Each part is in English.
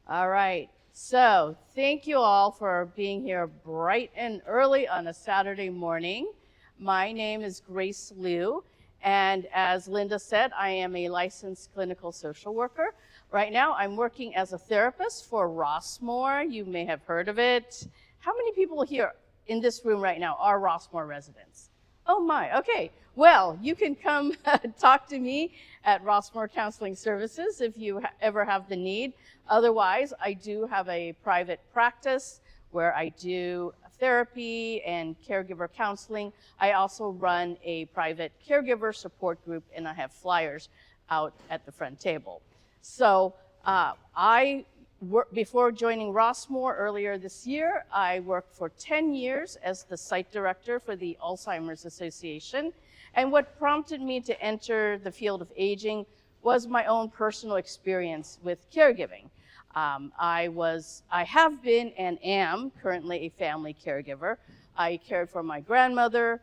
All right. So thank you all for being here bright and early on a Saturday morning. My name is Grace Liu, and as Linda said, I am a licensed clinical social worker. Right now, I'm working as a therapist for Rossmore. You may have heard of it. How many people here in this room right now are Rossmore residents? Oh my, okay. Well, you can come talk to me at Rossmore Counseling Services if you ever have the need. Otherwise, I do have a private practice where I do therapy and caregiver counseling. I also run a private caregiver support group, and I have flyers out at the front table. So before joining Rossmore earlier this year, I worked for 10 years as the site director for the Alzheimer's Association. And what prompted me to enter the field of aging was my own personal experience with caregiving. I have been and am currently a family caregiver. I cared for my grandmother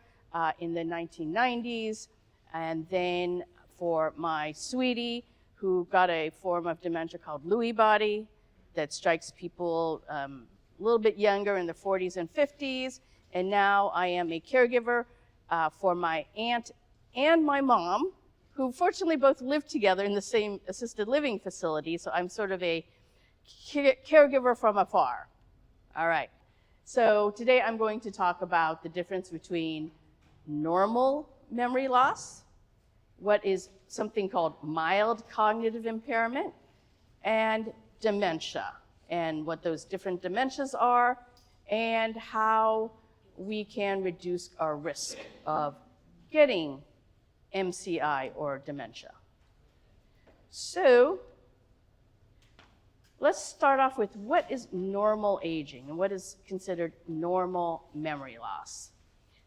in the 1990s, and then for my sweetie, who got a form of dementia called Lewy body that strikes people a little bit younger in the 40s and 50s. And now I am a caregiver for my aunt and my mom, who fortunately both live together in the same assisted living facility. So I'm sort of a caregiver from afar. All right. So today I'm going to talk about the difference between normal memory loss, what is something called mild cognitive impairment, and dementia, and what those different dementias are, and how we can reduce our risk of getting MCI or dementia. So let's start off with what is normal aging and what is considered normal memory loss.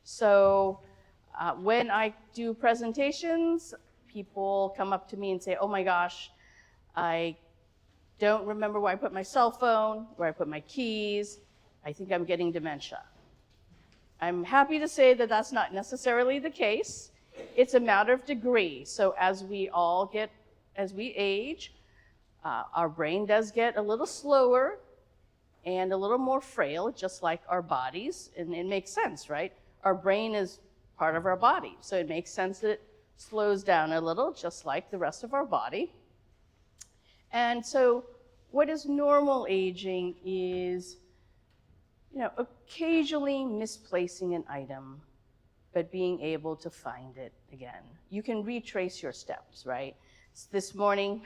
So when I do presentations, people come up to me and say, oh my gosh, I don't remember where I put my cell phone, where I put my keys. I think I'm getting dementia. I'm happy to say that that's not necessarily the case. It's a matter of degree. So as we age, our brain does get a little slower and a little more frail, just like our bodies. And it makes sense, right? Our brain is part of our body. So it makes sense that it slows down a little, just like the rest of our body. And so what is normal aging is, occasionally misplacing an item, but being able to find it again. You can retrace your steps, right? So this morning,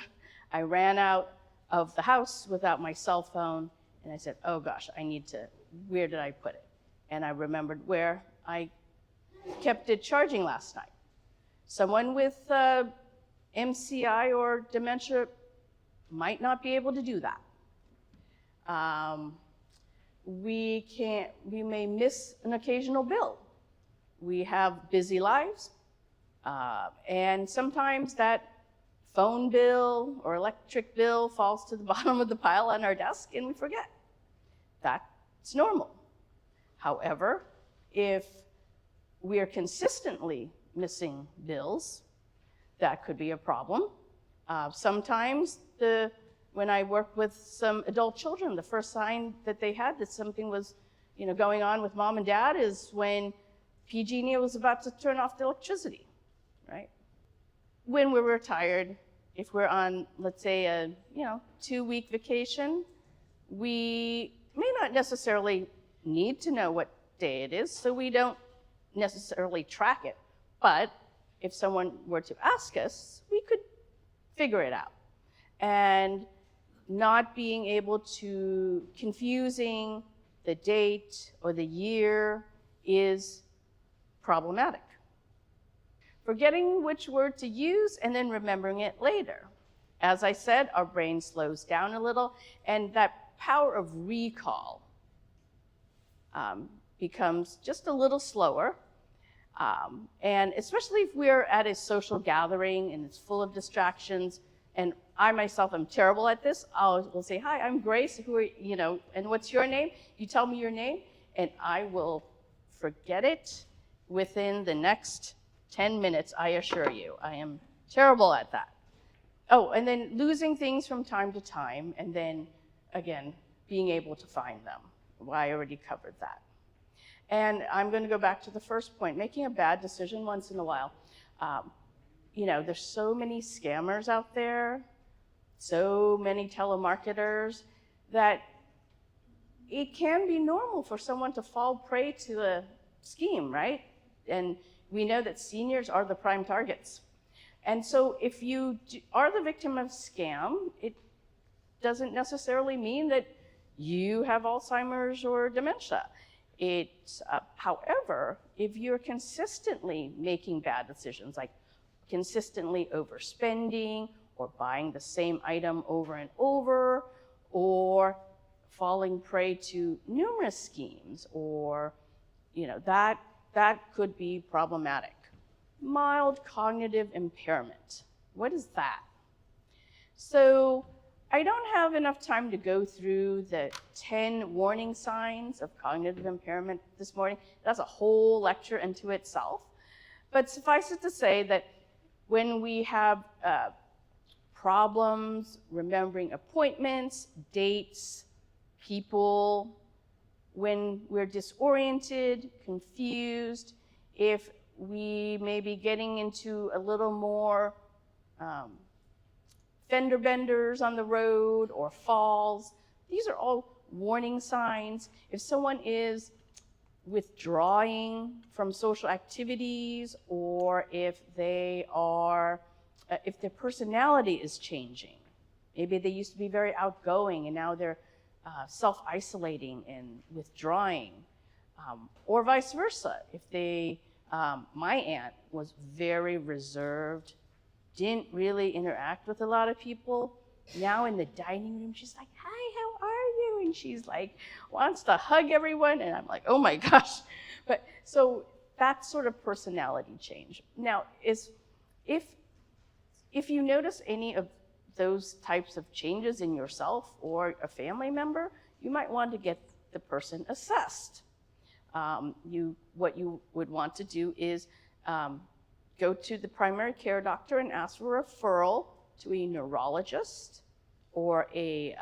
I ran out of the house without my cell phone, and I said, oh gosh, where did I put it? And I remembered where I kept it charging last night. Someone with MCI or dementia might not be able to do that. We may miss an occasional bill. We have busy lives, and sometimes that phone bill or electric bill falls to the bottom of the pile on our desk and we forget. That's normal. However, if we are consistently missing bills, that could be a problem. Sometimes when I worked with some adult children, the first sign that they had that something was going on with mom and dad is when PG&E was about to turn off the electricity, right? When we're retired, if we're on, let's say, a 2-week vacation, we may not necessarily need to know what day it is, so we don't necessarily track it. But if someone were to ask us, we could figure it out. And not being able to, confusing the date or the year is problematic. Forgetting which word to use and then remembering it later. As I said, our brain slows down a little, and that power of recall becomes just a little slower. And especially if we're at a social gathering and it's full of distractions, and I myself am terrible at this, will say, hi, I'm Grace, and what's your name? You tell me your name, and I will forget it within the next 10 minutes, I assure you. I am terrible at that. Oh, and then losing things from time to time, and then again, being able to find them. Well, I already covered that. And I'm going to go back to the first point, making a bad decision once in a while. There's so many scammers out there, so many telemarketers, that it can be normal for someone to fall prey to a scheme, right? And we know that seniors are the prime targets. And so if you are the victim of scam, it doesn't necessarily mean that you have Alzheimer's or dementia. However, if you're consistently making bad decisions, like consistently overspending or buying the same item over and over, or falling prey to numerous schemes, or that could be problematic. Mild cognitive impairment. What is that? So I don't have enough time to go through the 10 warning signs of cognitive impairment this morning. That's a whole lecture into itself. But suffice it to say that when we have problems remembering appointments, dates, people, when we're disoriented, confused, if we may be getting into a little more fender benders on the road or falls, these are all warning signs. If someone is withdrawing from social activities, or if their personality is changing, maybe they used to be very outgoing and now they're self-isolating and withdrawing, or vice versa. If my aunt was very reserved, didn't really interact with a lot of people. Now in the dining room, she's like, "Hi, how are you?" And she's like, wants to hug everyone. And I'm like, oh my gosh. But so that sort of personality change. Now, if you notice any of those types of changes in yourself or a family member, you might want to get the person assessed. What you would want to do is go to the primary care doctor and ask for a referral to a neurologist or a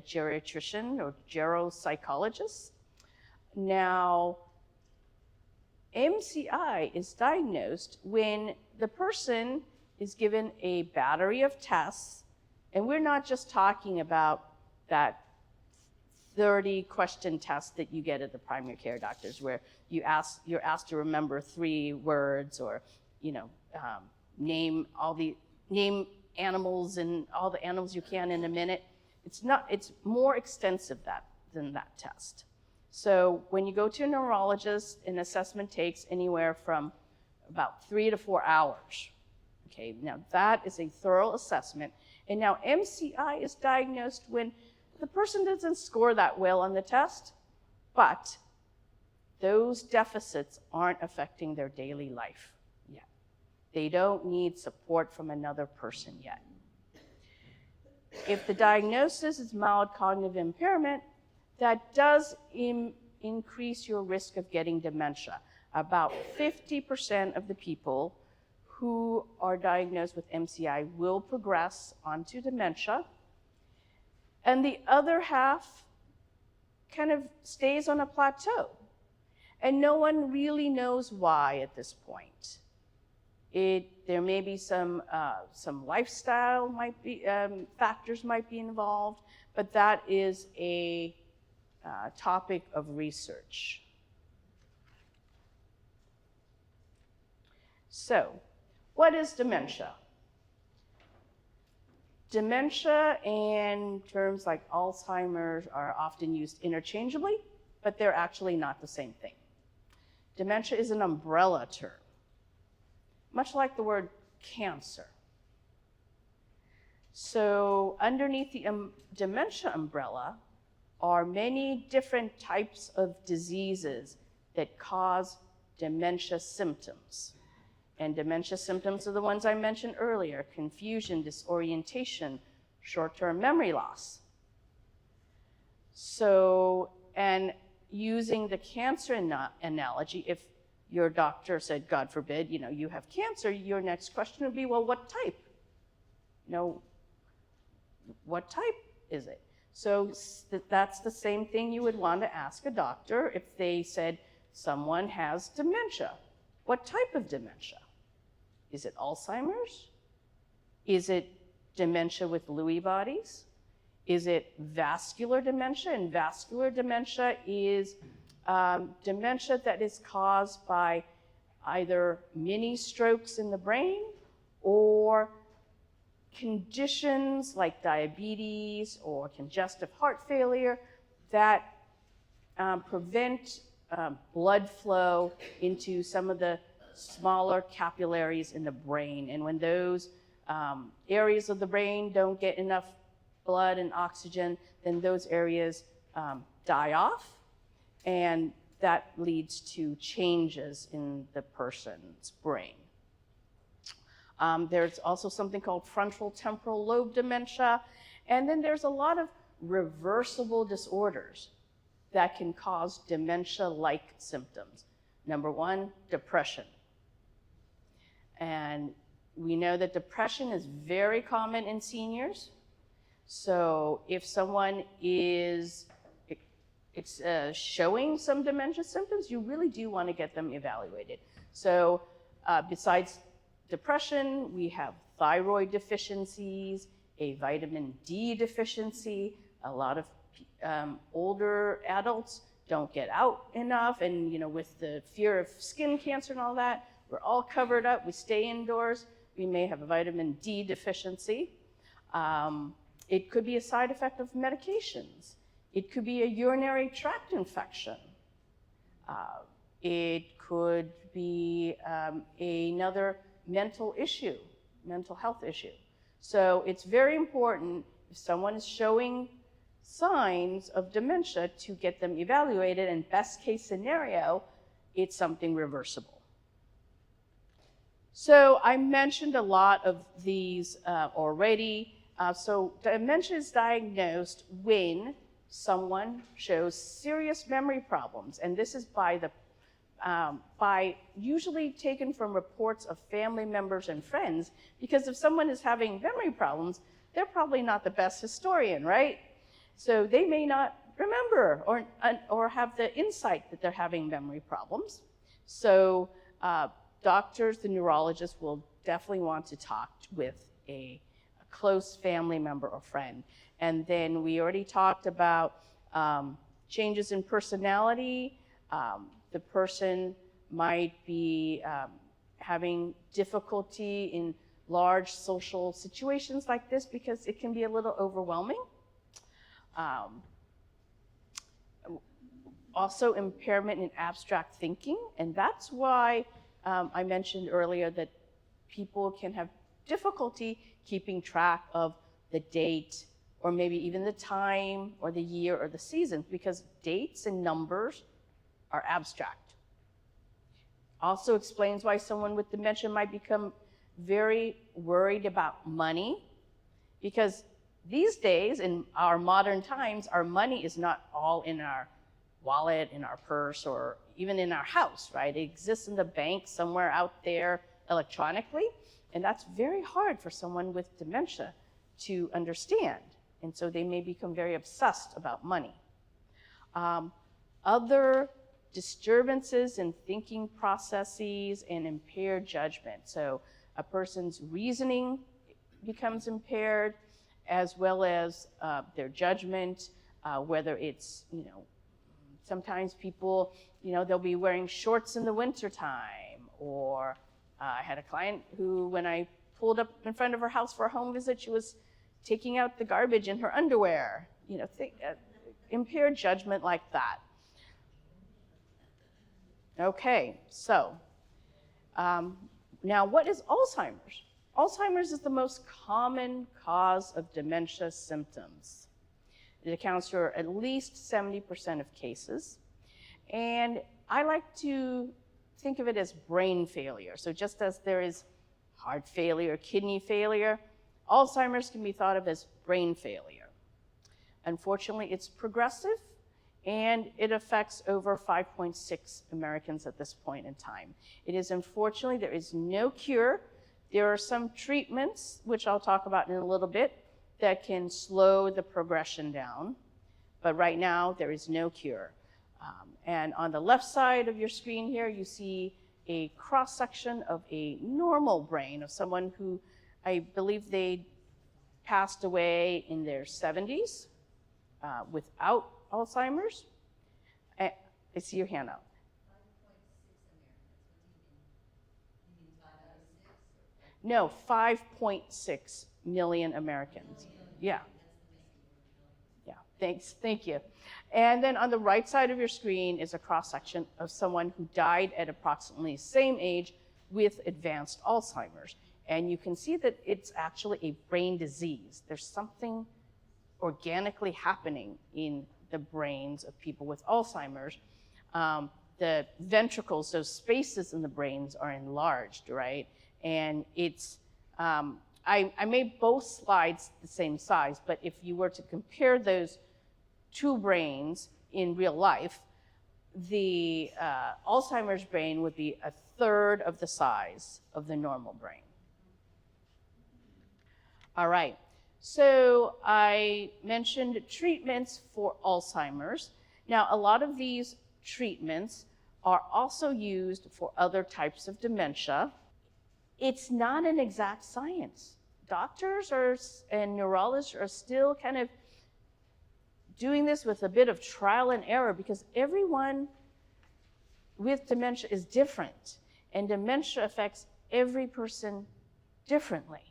geriatrician or geropsychologist. Now, MCI is diagnosed when the person is given a battery of tests, and we're not just talking about that 30-question test that you get at the primary care doctors, where you're asked to remember 3 words, or name animals and all the animals you can in a minute. It's more extensive than that test. So when you go to a neurologist, an assessment takes anywhere from about 3 to 4 hours. Okay, now that is a thorough assessment. And now MCI is diagnosed when the person doesn't score that well on the test, but those deficits aren't affecting their daily life yet. They don't need support from another person yet. If the diagnosis is mild cognitive impairment, that does increase your risk of getting dementia. About 50% of the people who are diagnosed with MCI will progress onto dementia, and the other half kind of stays on a plateau. And no one really knows why at this point. There may be some lifestyle factors might be involved, but that is a topic of research. So, what is dementia? Dementia and terms like Alzheimer's are often used interchangeably, but they're actually not the same thing. Dementia is an umbrella term, much like the word cancer. So underneath the dementia umbrella are many different types of diseases that cause dementia symptoms. And dementia symptoms are the ones I mentioned earlier: confusion, disorientation, short-term memory loss. So, and using the cancer analogy, if your doctor said, God forbid, you have cancer, your next question would be, well, what type? What type is it? So that's the same thing you would want to ask a doctor if they said someone has dementia. What type of dementia? Is it Alzheimer's? Is it dementia with Lewy bodies? Is it vascular dementia? And vascular dementia is dementia that is caused by either mini strokes in the brain or conditions like diabetes or congestive heart failure that prevent blood flow into some of the smaller capillaries in the brain. And when those areas of the brain don't get enough blood and oxygen, then those areas die off, and that leads to changes in the person's brain. There's also something called frontal temporal lobe dementia, and then there's a lot of reversible disorders that can cause dementia-like symptoms. Number one, depression. And we know that depression is very common in seniors. So if someone is showing some dementia symptoms, you really do want to get them evaluated. So besides depression, we have thyroid deficiencies, a vitamin D deficiency. A lot of older adults don't get out enough, and with the fear of skin cancer and all that, we're all covered up. We stay indoors. We may have a vitamin D deficiency. It could be a side effect of medications. It could be a urinary tract infection. It could be another mental health issue. So it's very important if someone is showing signs of dementia to get them evaluated, and best case scenario, it's something reversible. So I mentioned a lot of these already. So dementia is diagnosed when someone shows serious memory problems, and this is by usually taken from reports of family members and friends, because if someone is having memory problems, they're probably not the best historian, right? So they may not remember or have the insight that they're having memory problems. So doctors, the neurologists, will definitely want to talk with a close family member or friend. And then we already talked about changes in personality. The person might be having difficulty in large social situations like this because it can be a little overwhelming. Also impairment in abstract thinking, and that's why I mentioned earlier that people can have difficulty keeping track of the date or maybe even the time or the year or the season, because dates and numbers are abstract. Also explains why someone with dementia might become very worried about money, because these days, in our modern times, our money is not all in our wallet, in our purse, or even in our house, right? It exists in the bank somewhere out there electronically, and that's very hard for someone with dementia to understand, and so they may become very obsessed about money. Other disturbances in thinking processes and impaired judgment. So a person's reasoning becomes impaired, as well as their judgment, whether it's, sometimes people, they'll be wearing shorts in the wintertime, or I had a client who, when I pulled up in front of her house for a home visit, she was taking out the garbage in her underwear, impaired judgment like that. Okay, so now what is Alzheimer's? Alzheimer's is the most common cause of dementia symptoms. It accounts for at least 70% of cases. And I like to think of it as brain failure. So just as there is heart failure, kidney failure, Alzheimer's can be thought of as brain failure. Unfortunately, it's progressive, and it affects over 5.6 Americans at this point in time. It is, unfortunately, there is no cure. There are some treatments, which I'll talk about in a little bit, that can slow the progression down, but right now there is no cure. And on the left side of your screen here, you see a cross-section of a normal brain of someone who, I believe they passed away in their 70s without Alzheimer's. I see your hand up. No, 5.6 million Americans. Yeah. Yeah, thank you. And then on the right side of your screen is a cross-section of someone who died at approximately the same age with advanced Alzheimer's. And you can see that it's actually a brain disease. There's something organically happening in the brains of people with Alzheimer's. The ventricles, those spaces in the brains, are enlarged, right? And it's, I made both slides the same size, but if you were to compare those two brains in real life, the Alzheimer's brain would be a third of the size of the normal brain. All right, so I mentioned treatments for Alzheimer's. Now, a lot of these treatments are also used for other types of dementia. It's not an exact science. Doctors and neurologists are still kind of doing this with a bit of trial and error because everyone with dementia is different, and dementia affects every person differently.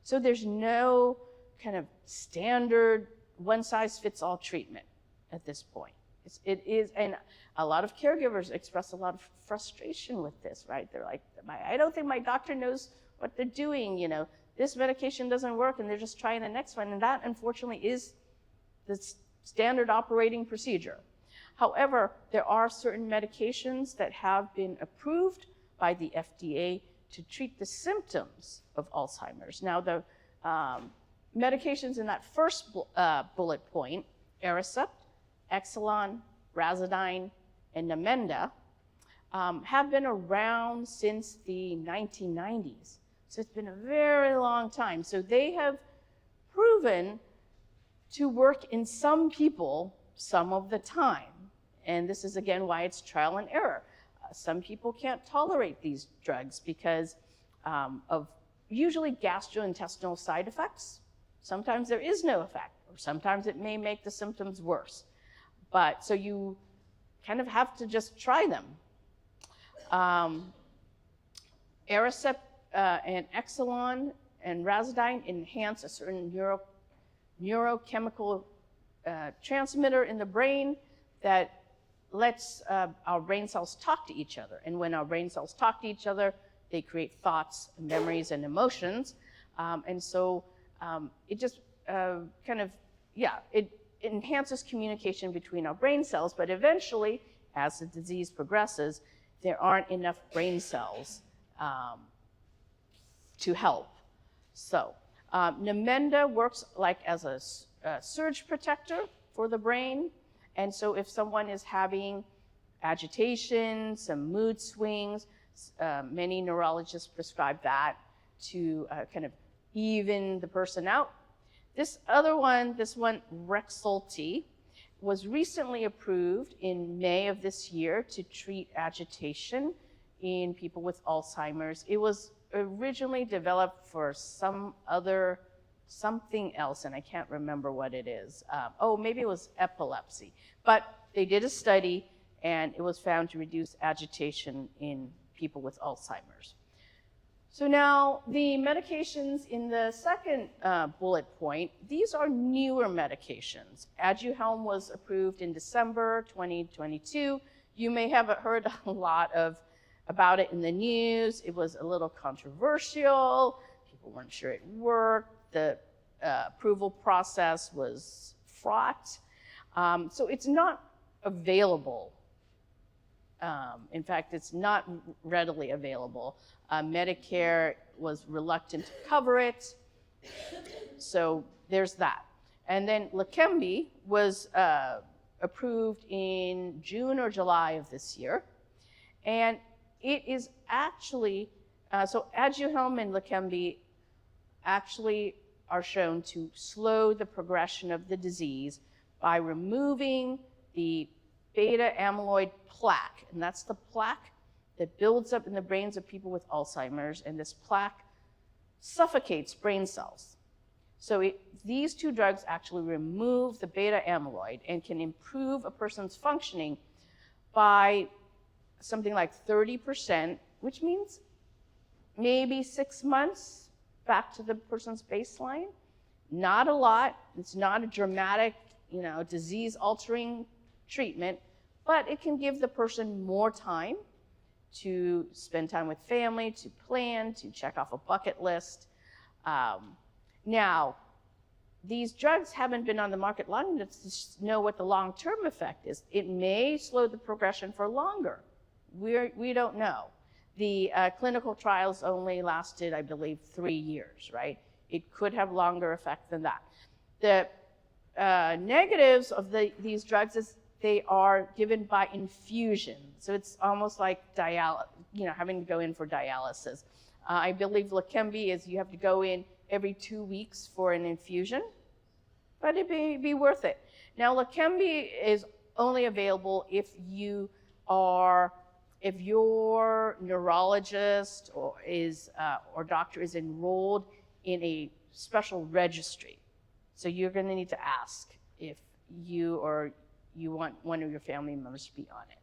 So there's no kind of standard one-size-fits-all treatment at this point. It is, and a lot of caregivers express a lot of frustration with this, right? They're like, I don't think my doctor knows what they're doing, you know, this medication doesn't work and they're just trying the next one. And that, unfortunately, is the standard operating procedure. However, there are certain medications that have been approved by the FDA to treat the symptoms of Alzheimer's. Now, the medications in that first bullet point, Aricept, Exelon, Razodine, and Namenda, have been around since the 1990s. So it's been a very long time. So they have proven to work in some people some of the time. And this is, again, why it's trial and error. Some people can't tolerate these drugs because of usually gastrointestinal side effects. Sometimes there is no effect, or sometimes it may make the symptoms worse. But so you kind of have to just try them. Aricept and Exelon and Razodine enhance a certain neurochemical transmitter in the brain that lets our brain cells talk to each other. And when our brain cells talk to each other, they create thoughts, memories, and emotions. And so it just it enhances communication between our brain cells, but eventually, as the disease progresses, there aren't enough brain cells to help. So Namenda works like as a surge protector for the brain. And so if someone is having agitation, some mood swings, many neurologists prescribe that to kind of even the person out. This one, Rexulti, was recently approved in May of this year to treat agitation in people with Alzheimer's. It was originally developed for something else, and I can't remember what it is. Maybe it was epilepsy. But they did a study, and it was found to reduce agitation in people with Alzheimer's. So now the medications in the second bullet point, these are newer medications. Aduhelm was approved in December 2022. You may have heard a lot about it in the news. It was a little controversial. People weren't sure it worked. The approval process was fraught. So it's not available. In fact, it's not readily available. Medicare was reluctant to cover it. So there's that. And then Leqembi was approved in June or July of this year. And it is actually, so Aduhelm and Leqembi actually are shown to slow the progression of the disease by removing the beta amyloid plaque. And that's the plaque that builds up in the brains of people with Alzheimer's, and this plaque suffocates brain cells. So these two drugs actually remove the beta amyloid and can improve a person's functioning by something like 30%, which means maybe 6 months back to the person's baseline. Not a lot. It's not a dramatic, disease-altering treatment, but it can give the person more time to spend time with family, to plan, to check off a bucket list. Now, these drugs haven't been on the market long enough to know what the long-term effect is. It may slow the progression for longer. We don't know. The clinical trials only lasted, I believe, 3 years, right? It could have longer effect than that. The negatives of these drugs is they are given by infusion. So it's almost like having to go in for dialysis. I believe Leqembi is you have to go in every 2 weeks for an infusion, but it may be worth it. Now, Leqembi is only available if your neurologist or doctor is enrolled in a special registry. So you're going to need to ask if you want one of your family members to be on it.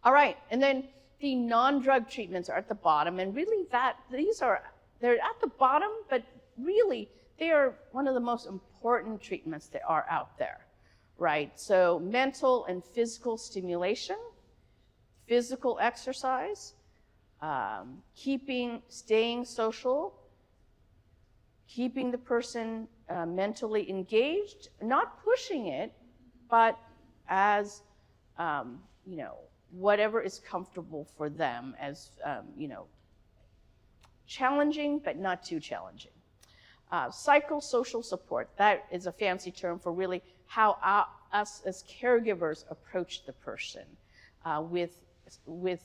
All right, and then the non-drug treatments are at the bottom, and really they're at the bottom, but really they are one of the most important treatments that are out there, right? So mental and physical stimulation, physical exercise, staying social, keeping the person mentally engaged, not pushing it, but as whatever is comfortable for them, as challenging but not too challenging. Psychosocial support, that is a fancy term for really how us as caregivers approach the person with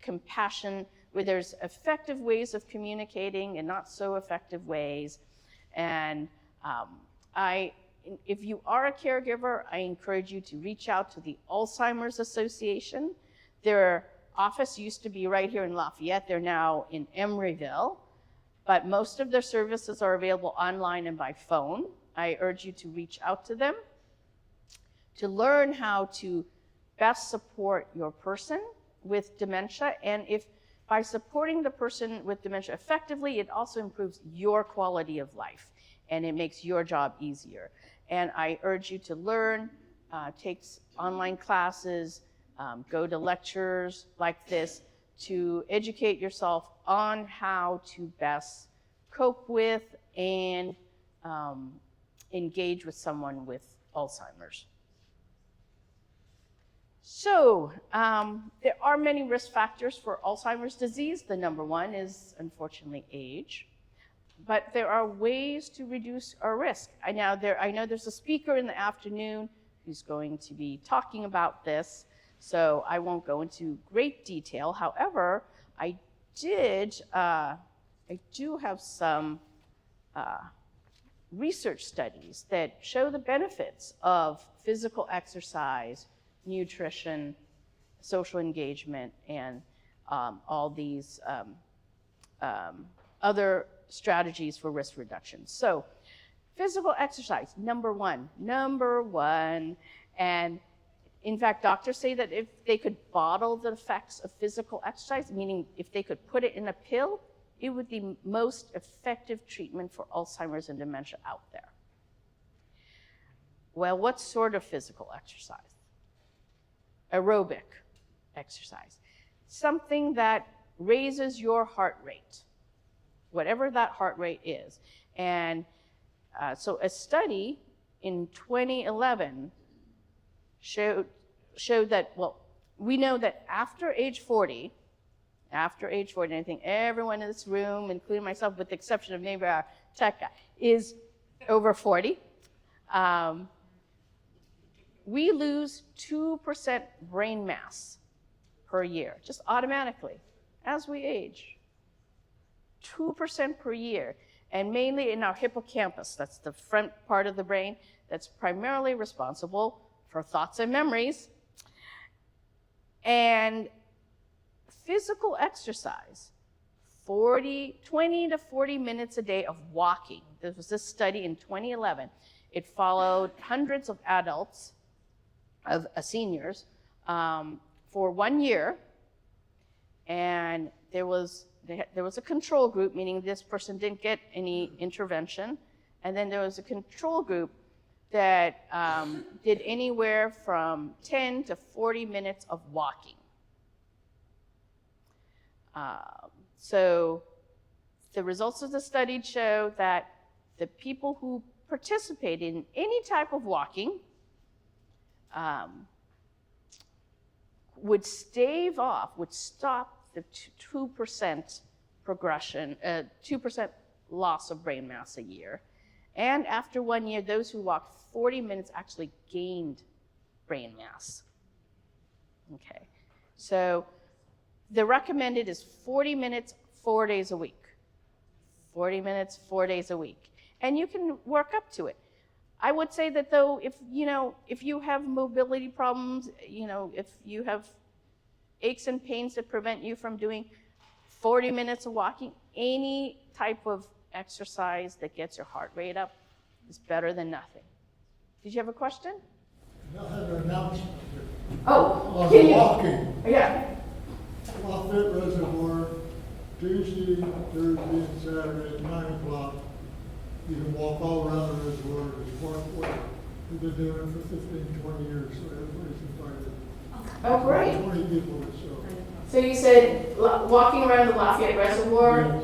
compassion, where there's effective ways of communicating and not so effective ways. And if you are a caregiver, I encourage you to reach out to the Alzheimer's Association. Their office used to be right here in Lafayette. They're now in Emeryville, but most of their services are available online and by phone. I urge you to reach out to them to learn how to best support your person with dementia. And if by supporting the person with dementia effectively, it also improves your quality of life and it makes your job easier. And I urge you to learn, take online classes, go to lectures like this to educate yourself on how to best cope with and engage with someone with Alzheimer's. So there are many risk factors for Alzheimer's disease. The number one is, unfortunately, age. But there are ways to reduce our risk. I know there's a speaker in the afternoon who's going to be talking about this, so I won't go into great detail. However, I do have some research studies that show the benefits of physical exercise, nutrition, social engagement, and all these other strategies for risk reduction. So physical exercise, number one. And in fact, doctors say that if they could bottle the effects of physical exercise, meaning if they could put it in a pill, it would be the most effective treatment for Alzheimer's and dementia out there. Well, what sort of physical exercise? Aerobic exercise. Something that raises your heart rate, whatever that heart rate is. And so a study in 2011 showed that, well, we know that after age 40, and I think everyone in this room, including myself, with the exception of maybe our tech guy, is over 40. We lose 2% brain mass per year, just automatically, as we age. 2% per year. and mainly in our hippocampus. That's the front part of the brain that's primarily responsible for thoughts and memories. And physical exercise, 20 to 40 minutes a day of walking. There was this study in 2011. It followed hundreds of adults, of seniors, for 1 year, and there was a control group, meaning this person didn't get any intervention, and then there was a control group that did anywhere from 10 to 40 minutes of walking. So the results of the study show that the people who participate in any type of walking would stop the 2% progression, 2% loss of brain mass a year. And after 1 year, those who walked 40 minutes actually gained brain mass. Okay, so the recommended is 40 minutes, 4 days a week. 40 minutes, 4 days a week. And you can work up to it. I would say that though, if you have mobility problems, if you have aches and pains that prevent you from doing 40 minutes of walking, any type of exercise that gets your heart rate up is better than nothing. Did you have a question? I have an announcement. Oh, can you? Walking. Yeah. Lafayette Reservoir, Tuesday, Thursday, and Saturday at 9 o'clock. You can walk all around the reservoir. It's parkway. We've been doing it for 15, 20 years, so everybody's invited. Oh, great. 20 people or so. So you said walking around the Lafayette Reservoir?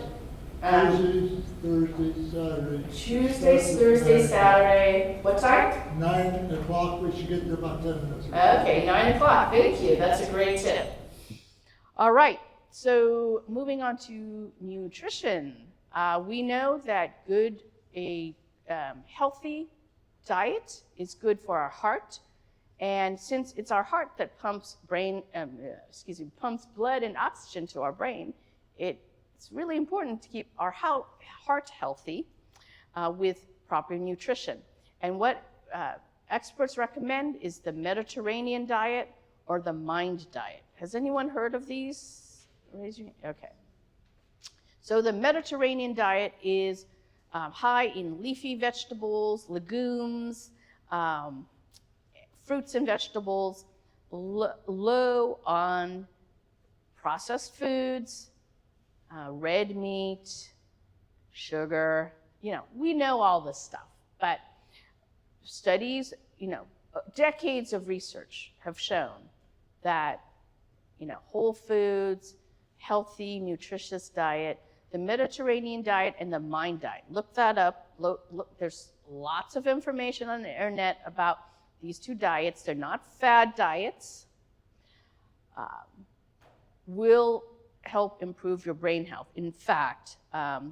Yes. Tuesdays, Thursdays, Saturdays. Tuesdays, Thursdays, Saturday. What time? 9 o'clock. We should get there about 10 minutes. Okay, 9 o'clock. Thank you. That's a great tip. All right. So moving on to nutrition. We know that a healthy diet is good for our heart. And since it's our heart that pumps blood and oxygen to our brain, it's really important to keep our heart healthy with proper nutrition. And what experts recommend is the Mediterranean diet or the MIND diet. Has anyone heard of these? Raise your hand. Okay. So the Mediterranean diet is high in leafy vegetables, legumes, fruits and vegetables, low on processed foods, red meat, sugar. We know all this stuff, but studies, decades of research have shown that, whole foods, healthy, nutritious diet, the Mediterranean diet and the MIND diet. Look that up. Look, there's lots of information on the internet about these two diets. They're not fad diets. Will help improve your brain health. In fact,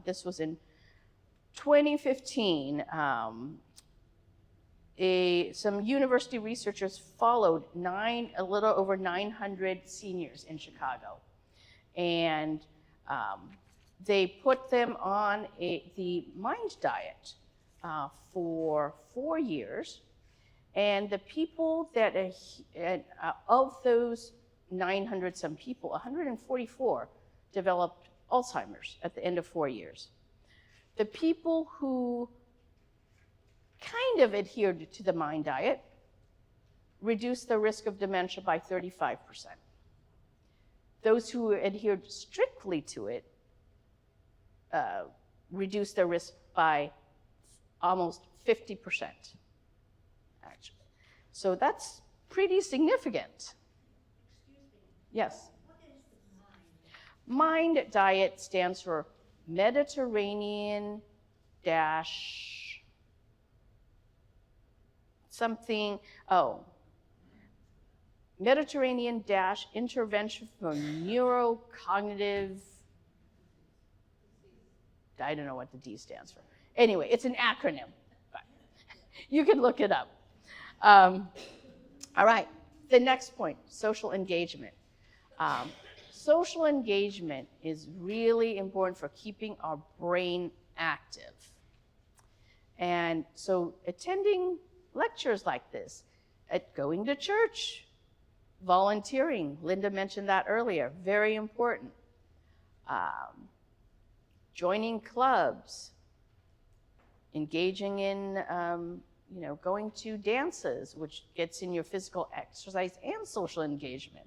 this was in 2015. Some university researchers followed a little over 900 seniors in Chicago, and they put them on the MIND diet for 4 years, and the people that of those 900 some people, 144 developed Alzheimer's at the end of 4 years. The people who kind of adhered to the MIND diet reduced the risk of dementia by 35%. Those who adhered strictly to it reduced their risk by almost 50%, actually. So that's pretty significant. Excuse me. Yes. What is the MIND? MIND diet stands for Mediterranean dash something, Mediterranean dash intervention for neurocognitive, I don't know what the D stands for. Anyway, it's an acronym, but you can look it up. All right, the next point, social engagement. Social engagement is really important for keeping our brain active. And so attending lectures like this, going to church, volunteering, Linda mentioned that earlier, very important. Joining clubs, engaging in, going to dances, which gets in your physical exercise and social engagement.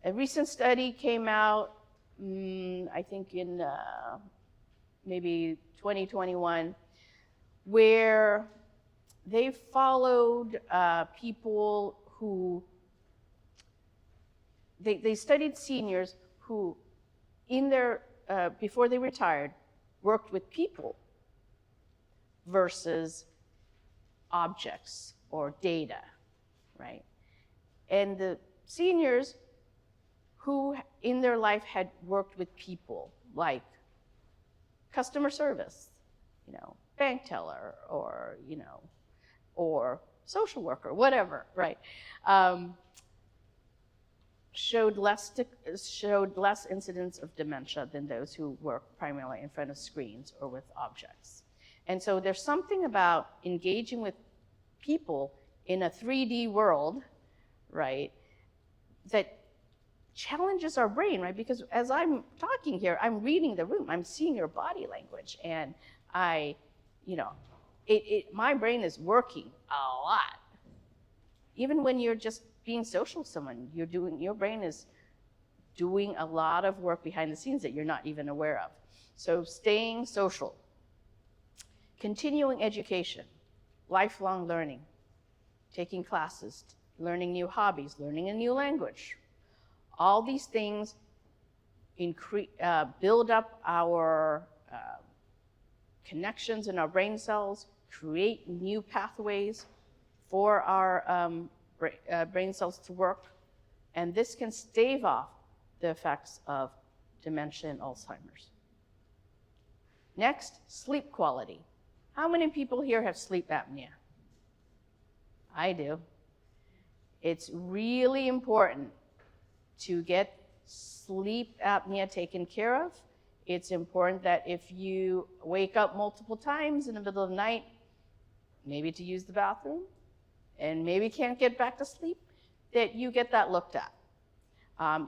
A recent study came out, I think in maybe 2021, where they followed people who, they studied seniors who in their, before they retired, worked with people versus objects or data, right? And the seniors who in their life had worked with people, like customer service, bank teller, or, or social worker, whatever, right? Showed less incidence of dementia than those who work primarily in front of screens or with objects. And so there's something about engaging with people in a 3D world, right, that challenges our brain, right? Because as I'm talking here, I'm reading the room, I'm seeing your body language, and my brain is working a lot. Even when you're just being social with someone, your brain is doing a lot of work behind the scenes that you're not even aware of. So staying social, continuing education, lifelong learning, taking classes, learning new hobbies, learning a new language. All these things build up our connections in our brain cells, create new pathways for our brain cells to work, and this can stave off the effects of dementia and Alzheimer's. Next, sleep quality. How many people here have sleep apnea? I do. It's really important to get sleep apnea taken care of. It's important that if you wake up multiple times in the middle of the night, maybe to use the bathroom, and maybe can't get back to sleep, that you get that looked at.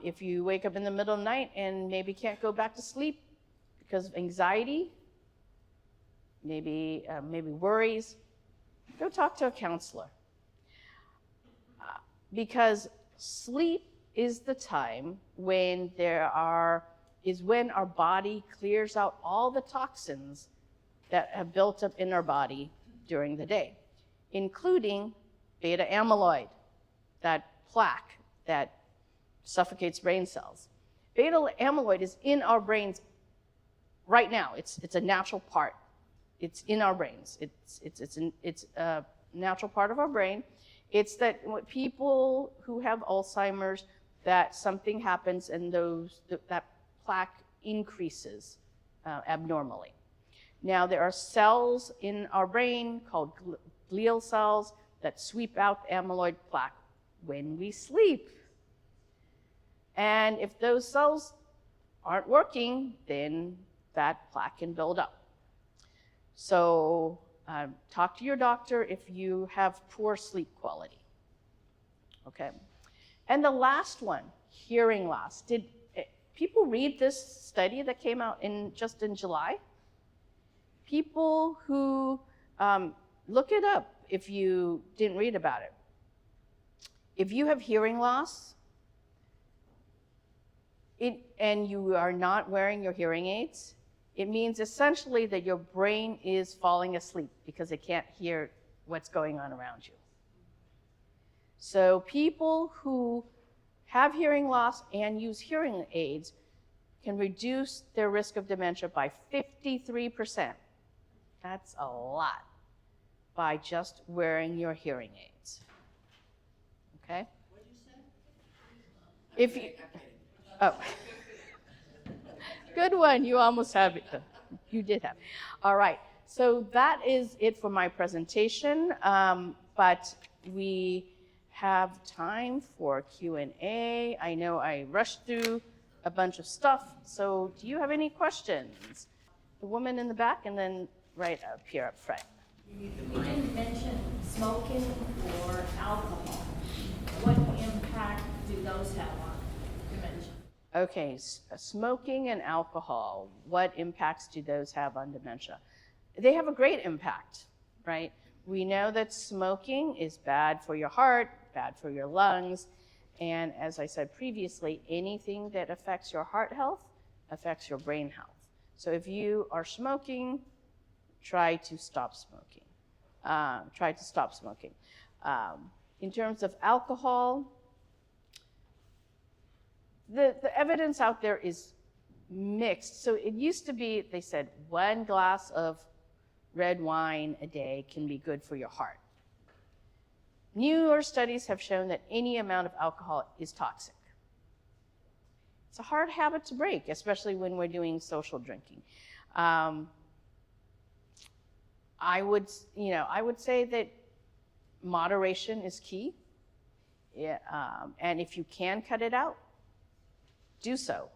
If you wake up in the middle of the night and maybe can't go back to sleep because of anxiety, maybe worries, go talk to a counselor. Because sleep is the time when when our body clears out all the toxins that have built up in our body during the day, including beta amyloid, that plaque that suffocates brain cells. Beta amyloid is in our brains right now. It's a natural part. It's in our brains. It's a natural part of our brain. It's that people who have Alzheimer's, that something happens and that plaque increases abnormally. Now, there are cells in our brain called glial cells that sweep out the amyloid plaque when we sleep. And if those cells aren't working, then that plaque can build up. So talk to your doctor if you have poor sleep quality. Okay. And the last one, hearing loss. Did people read this study that came out just in July? People who, look it up if you didn't read about it. If you have hearing loss and you are not wearing your hearing aids, it means essentially that your brain is falling asleep because it can't hear what's going on around you. So people who have hearing loss and use hearing aids can reduce their risk of dementia by 53%. That's a lot, by just wearing your hearing aids. Okay? What did you say? If you, oh. Good one, you almost have it. You did have it. All right, so that is it for my presentation, but we have time for Q&A. I know I rushed through a bunch of stuff, so do you have any questions? the woman in the back, and then right up here up front. You didn't mention smoking or alcohol. What impact do those have on dementia? Okay, smoking and alcohol, what impacts do those have on dementia? They have a great impact, right? We know that smoking is bad for your heart, bad for your lungs, and as I said previously, anything that affects your heart health affects your brain health. So if you are smoking, try to stop smoking. In terms of alcohol, the evidence out there is mixed. So it used to be, they said, 1 glass of red wine a day can be good for your heart. Newer studies have shown that any amount of alcohol is toxic. It's a hard habit to break, especially when we're doing social drinking. I would say that moderation is key. Yeah, and if you can cut it out, do so.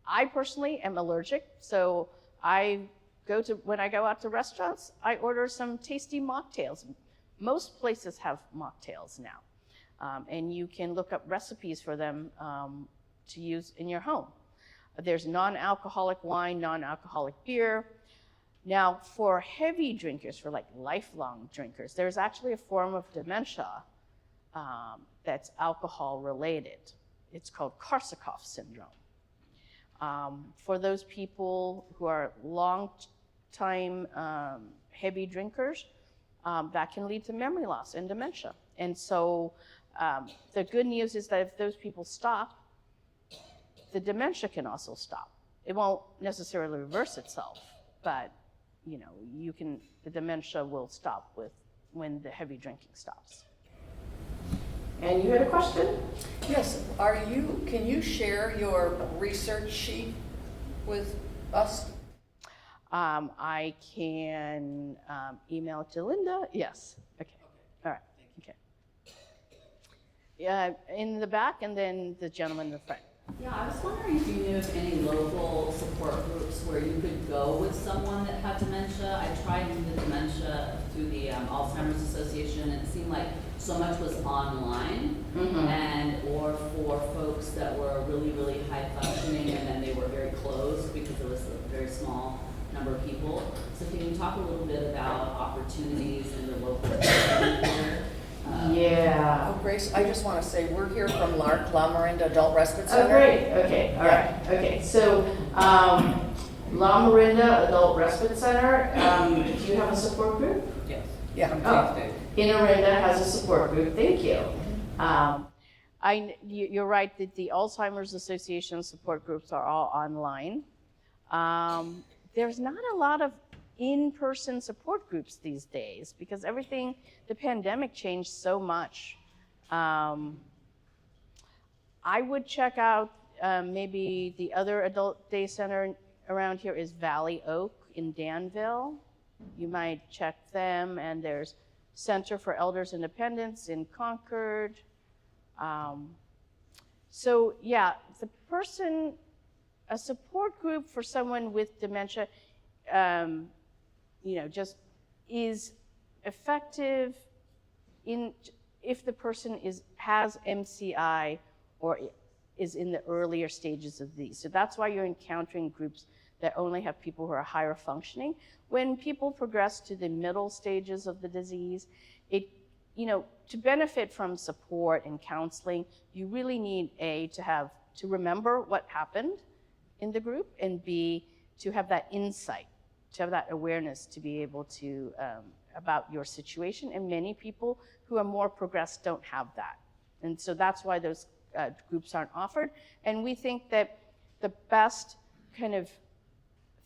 I personally am allergic, so when I go out to restaurants, I order some tasty mocktails. Most places have mocktails now, and you can look up recipes for them to use in your home. There's non-alcoholic wine, non-alcoholic beer. Now, for heavy drinkers, for like lifelong drinkers, there's actually a form of dementia that's alcohol related. It's called Korsakoff syndrome. For those people who are long-time heavy drinkers, that can lead to memory loss and dementia. And so the good news is that if those people stop, the dementia can also stop. It won't necessarily reverse itself, but the dementia will stop when the heavy drinking stops. And you had a question? Yes, can you share your research sheet with us? I can email it to Linda. Yes. Okay. All right. Okay. Yeah, in the back, and then the gentleman in the front. Yeah, I was wondering if you knew of any local support groups where you could go with someone that had dementia. I tried the dementia through the Alzheimer's Association, and it seemed like so much was online, or for folks that were really, really high functioning, and then they were very closed because it was a very small number of people. So can you talk a little bit about opportunities in the local community here? Yeah. Oh, Grace, I just want to say we're here from Lafayette-Orinda Adult Respite Center. Oh, great. Okay. All right. Okay. So, Lafayette-Orinda Adult Respite Center. Do you have a support group? Yes. Yeah. Oh, Orinda has a support group. Thank you. You're right that the Alzheimer's Association support groups are all online. There's not a lot of in-person support groups these days because the pandemic changed so much. I would check out maybe the other adult day center around here is Valley Oak in Danville. You might check them, and there's Center for Elders Independence in Concord. So yeah, a support group for someone with dementia, just is effective if the person has MCI or is in the earlier stages of these. So that's why you're encountering groups that only have people who are higher functioning. When people progress to the middle stages of the disease, to benefit from support and counseling, you really need to remember what happened in the group, and B, to have that insight, to have that awareness to be able to, about your situation. And many people who are more progressed don't have that. And so that's why those groups aren't offered. And we think that the best kind of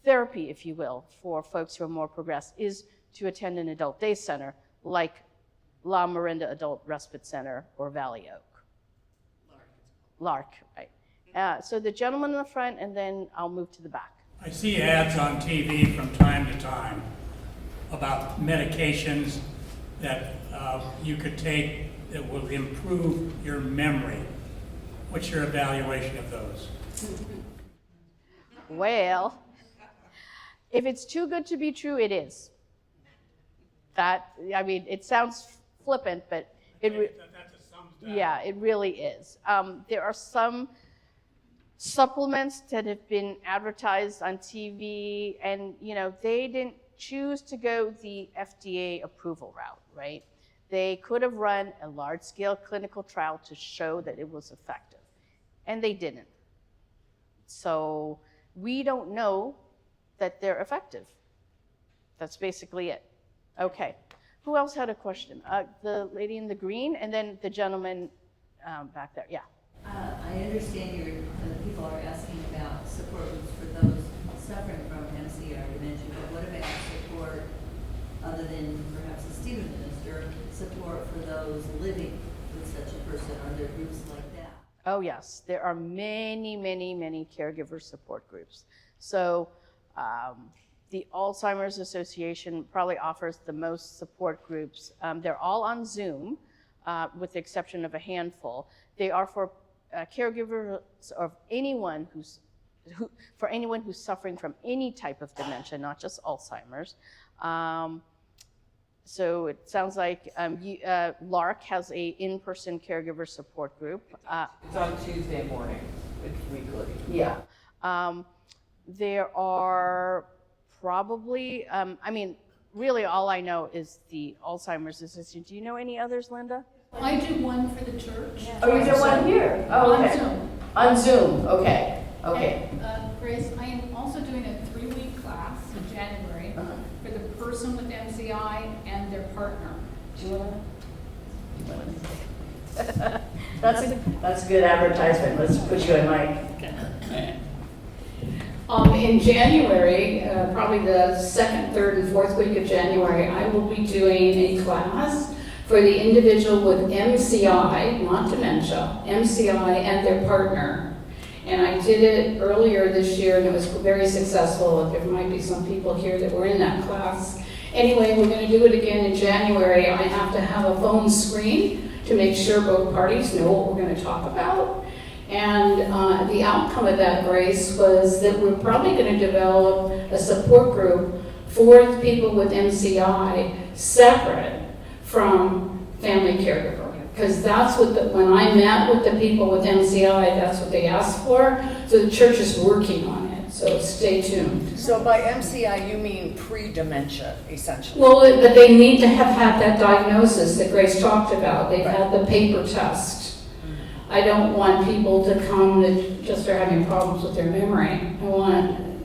therapy, if you will, for folks who are more progressed is to attend an adult day center like Lafayette-Orinda Adult Respite Center or Valley Oak. LARC, right. So the gentleman in the front, and then I'll move to the back. I see ads on TV from time to time about medications that you could take that will improve your memory. What's your evaluation of those? Well, if it's too good to be true, it is. It sounds flippant, but That's a thumbs down. yeah, it really is. There are some supplements that have been advertised on TV, and they didn't choose to go the FDA approval route, right? They could have run a large-scale clinical trial to show that it was effective, and they didn't. So we don't know that they're effective. That's basically it. Okay. Who else had a question? The lady in the green, and then the gentleman back there. Yeah. I understand people are asking about support groups for those suffering from MCR dementia, but what about support other than perhaps a Stephen minister, support for those living with such a person? Are there groups like that? Oh, yes. There are many, many, many caregiver support groups. So the Alzheimer's Association probably offers the most support groups. They're all on Zoom, with the exception of a handful. They are for caregivers of anyone who's suffering from any type of dementia, not just Alzheimer's. So it sounds like LARC has a in-person caregiver support group. It's on Tuesday morning. It's weekly. Yeah. There are probably, really all I know is the Alzheimer's Association. Do you know any others, Linda? I do one for the church. Oh, you do one here? Oh, On okay. Zoom. On Zoom, okay. Okay. And, Grace, I am also doing a 3-week class in January for the person with MCI and their partner. Do you want to? That's good advertisement. Let's put you on mic. In January, probably the 2nd, 3rd, and 4th week of January, I will be doing a class for the individual with MCI, not dementia, MCI and their partner. And I did it earlier this year, and it was very successful. There might be some people here that were in that class. Anyway, we're going to do it again in January. I have to have a phone screen to make sure both parties know what we're going to talk about. And the outcome of that, Grace, was that we're probably going to develop a support group for people with MCI separate from family caregiver. Because that's what when I met with the people with MCI, that's what they asked for. So the church is working on it. So stay tuned. So by MCI, you mean pre-dementia, essentially? Well, but they need to have had that diagnosis that Grace talked about. They've had the paper test. I don't want people to come that just are having problems with their memory. I want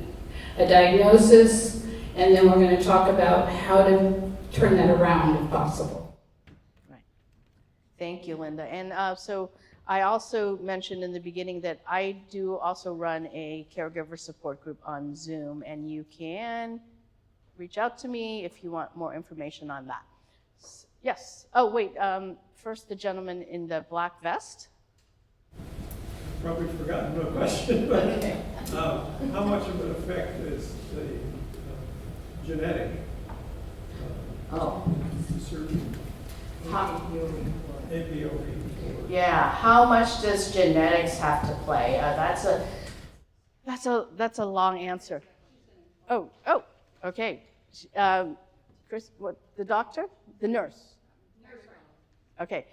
a diagnosis, and then we're going to talk about how to turn that around if possible. Right. Thank you, Linda. And so I also mentioned in the beginning that I do also run a caregiver support group on Zoom, and you can reach out to me if you want more information on that. Yes. Oh, wait. First, the gentleman in the black vest. Probably forgotten my question, but how much of an effect is the genetic surgeon? APOE. Yeah. How much does genetics have to play? That's a long answer. Oh. Okay. Chris, what? The doctor? The nurse. Okay.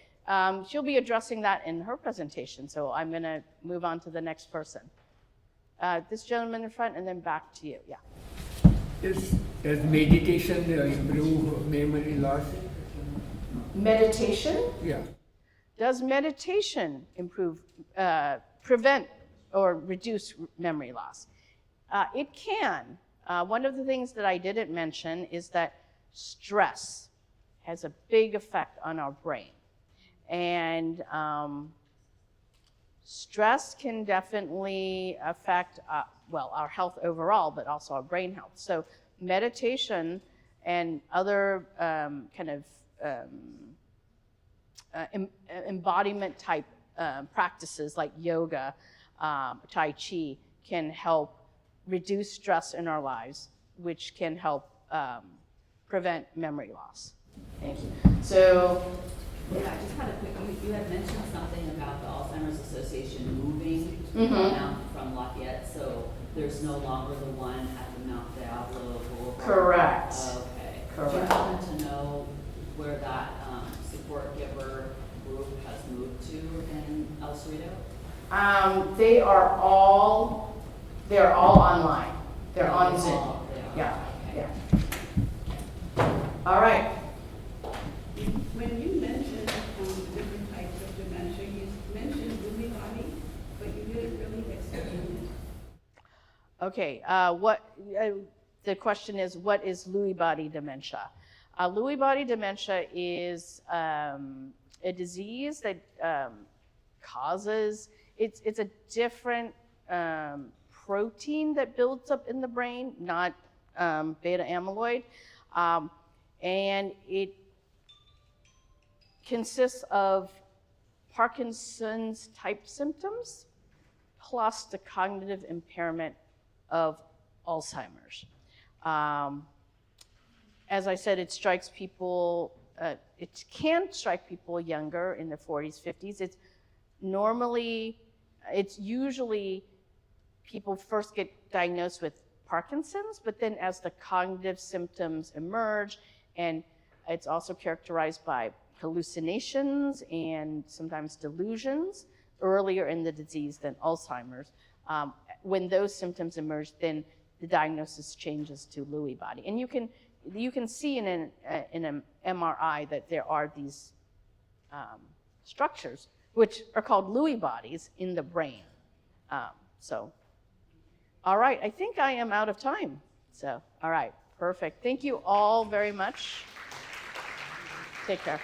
She'll be addressing that in her presentation, so I'm going to move on to the next person. This gentleman in front, and then back to you. Yeah. Does meditation improve memory loss? Meditation? Yeah. Does meditation prevent or reduce memory loss? It can. One of the things that I didn't mention is that stress has a big effect on our brain. And stress can definitely affect, our health overall, but also our brain health. So meditation and other embodiment type practices like yoga, Tai Chi can help reduce stress in our lives, which can help prevent memory loss. Thank you. So, yeah, just kind of quick, you had mentioned something about the Alzheimer's Association moving Mm-hmm. out from Lafayette, so there's no longer the one at the Mount Diablo Boulevard? Correct. Okay. Correct. Do you happen to know where that support giver group has moved to in El Cerrito? They're all online. They're on Zoom. Oh, they are. Yeah, Okay. yeah. All right. When you mentioned the different types of dementia, you mentioned Lewy body, but you didn't really explain it. Okay, the question is, what is Lewy body dementia? Lewy body dementia is a disease that causes, it's a different protein that builds up in the brain, not beta amyloid, and it consists of Parkinson's type symptoms plus the cognitive impairment of Alzheimer's. As I said, it strikes people, it can strike people younger in their 40s, 50s. It's usually people first get diagnosed with Parkinson's, but then as the cognitive symptoms emerge, and it's also characterized by hallucinations and sometimes delusions earlier in the disease than Alzheimer's. When those symptoms emerge, then the diagnosis changes to Lewy body. And you can see in an MRI that there are these structures, which are called Lewy bodies in the brain. All right, I think I am out of time. So, all right, perfect. Thank you all very much. Take care.